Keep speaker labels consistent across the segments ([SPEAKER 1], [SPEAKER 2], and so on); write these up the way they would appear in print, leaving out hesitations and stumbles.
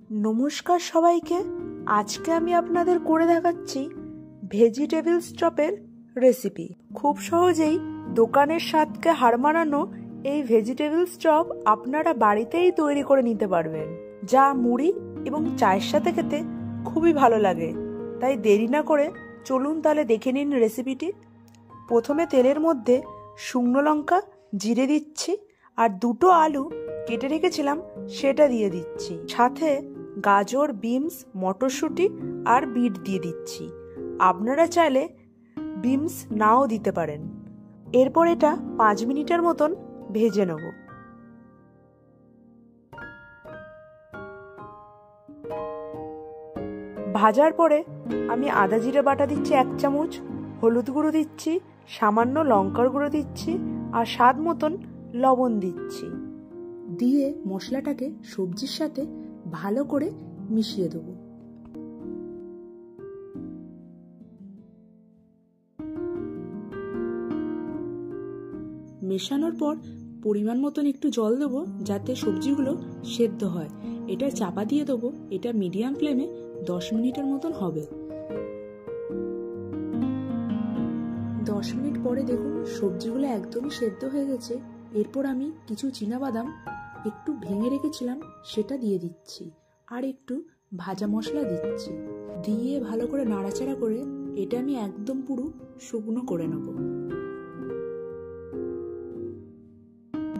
[SPEAKER 1] নমস্কার সবাইকে। আজকে আমি আপনাদের করে দেখাচ্ছি ভেজিটেবলস চপের রেসিপি। খুব সহজেই দোকানের স্বাদকে হার মানানো এই ভেজিটেবলস চপ আপনারা বাড়িতেই তৈরি করে নিতে পারবেন, যা মুড়ি এবং চায়ের সাথে খেতে খুবই ভালো লাগে। তাই দেরি না করে চলুন তাহলে দেখে নিন রেসিপিটি। প্রথমে তেলের মধ্যে শুকনো লঙ্কা, জিরে দিচ্ছি, আর দুটো আলু কেটে রেখেছিলাম সেটা দিয়ে দিচ্ছি। সাথে গাজর, বিনস, মটরশুঁটি আর বিট দিয়ে দিচ্ছি। আপনারা চাইলে বিনস নাও দিতে পারেন। এরপর এটা 5 মিনিটের মতন ভেজে নেব। ভাজার পরে আমি আদা জিরে বাটা দিচ্ছি 1 চামচ, হলুদ গুঁড়ো দিচ্ছি, সামান্য লঙ্কার গুঁড়ো দিচ্ছি, আর স্বাদ মতন লবণ দিচ্ছি। দিয়ে মশলাটাকে সবজির সাথে ভালো করে মিশিয়ে দেবো। মেশানোর পর পরিমাণ মতন একটু জল দেবো যাতে সবজিগুলো সেদ্ধ হয়। এটা চাপা দিয়ে দেবো। এটা মিডিয়াম ফ্লেমে 10 মিনিটের মতন হবে। 10 মিনিট পরে দেখুন সবজিগুলো একদমই সেদ্ধ হয়ে গেছে। এরপর আমি কিছু চীনাবাদাম একটু ভেঙে রেখেছিলাম সেটা দিয়ে দিচ্ছি, আর একটু ভাজা মশলা দিচ্ছি। দিয়ে ভালো করে নাড়াচাড়া করে এটা আমি একদম পুরো শুকনো করে নেব।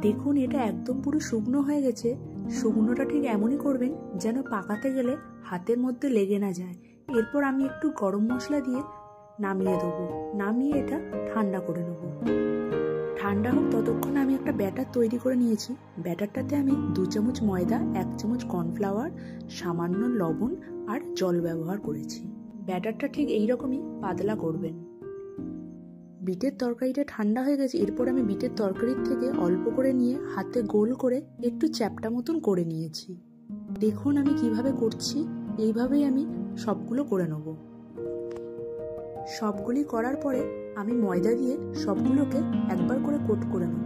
[SPEAKER 1] দেখুন এটা একদম পুরো শুকনো হয়ে গেছে। শুকনোটা ঠিক এমনই করবেন যেন পাকাতে গেলে হাতের মধ্যে লেগে না যায়। এরপর আমি একটু গরম মশলা দিয়ে নামিয়ে দেবো। নামিয়ে এটা ঠান্ডা করে নেব। ঠান্ডা হোক ততক্ষণ আমি একটা ব্যাটার তৈরি করে নিয়েছি। ব্যাটারটাতে আমি 2 চামচ ময়দা, 1 চামচ কর্নফ্লাওয়ার, সামান্য লবণ আর জল ব্যবহার করেছি। ব্যাটারটা ঠিক এইরকমই পাতলা করবেন। বিটের তরকারিটা ঠান্ডা হয়ে গেছে। এরপর আমি বিটের তরকারির থেকে অল্প করে নিয়ে হাতে গোল করে একটু চ্যাপ্টা মতন করে নিয়েছি। দেখুন আমি কিভাবে করছি, এইভাবেই আমি সবগুলো করে নেব। সবগুলি করার পরে আমি ময়দা দিয়ে সবগুলোকে একবার করে কোট করে নেব।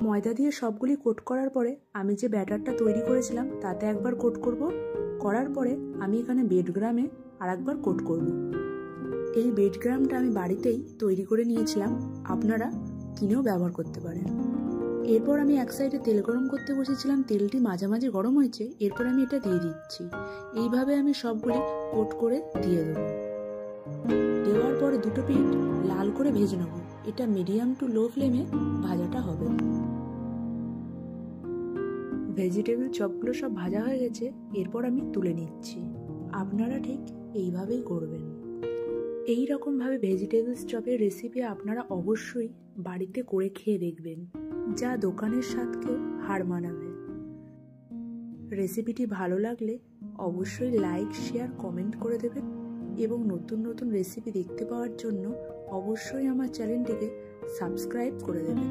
[SPEAKER 1] ময়দা দিয়ে সবগুলি কোট করার পরে আমি যে ব্যাটারটা তৈরি করেছিলাম তাতে একবার কোট করব। করার পরে আমি এখানে বেডগ্রামে আর একবার কোট করব। এই বেডগ্রামটা আমি বাড়িতেই তৈরি করে নিয়েছিলাম, আপনারা কিনেও ব্যবহার করতে পারেন। এরপর আমি এক সাইডে তেল গরম করতে বসেছিলাম। তেলটি মাঝামাঝি গরম হয়েছে। এরপর আমি এটা দিয়ে দিচ্ছি। এইভাবে আমি সবগুলি কোট করে দিয়ে দেবো। দেওয়ার পরে দুটো পিঠ লাল করে ভেজে নেব। এটা মিডিয়াম টু লো ফ্লেমে ভাজাটা হবে। ভেজিটেবল চপগুলো সব ভাজা হয়ে গেছে। এরপর আমি তুলে নিচ্ছি। আপনারা ঠিক এইভাবেই করবেন। এই রকমভাবে ভেজিটেবলস চপের রেসিপি আপনারা অবশ্যই বাড়িতে করে খেয়ে দেখবেন, যা দোকানের স্বাদকেও হার মানাবে। রেসিপিটি ভালো লাগলে অবশ্যই লাইক, শেয়ার, কমেন্ট করে দেবেন এবং নতুন নতুন রেসিপি দেখতে পাওয়ার জন্য অবশ্যই আমার চ্যানেলটিকে সাবস্ক্রাইব করে দেবেন।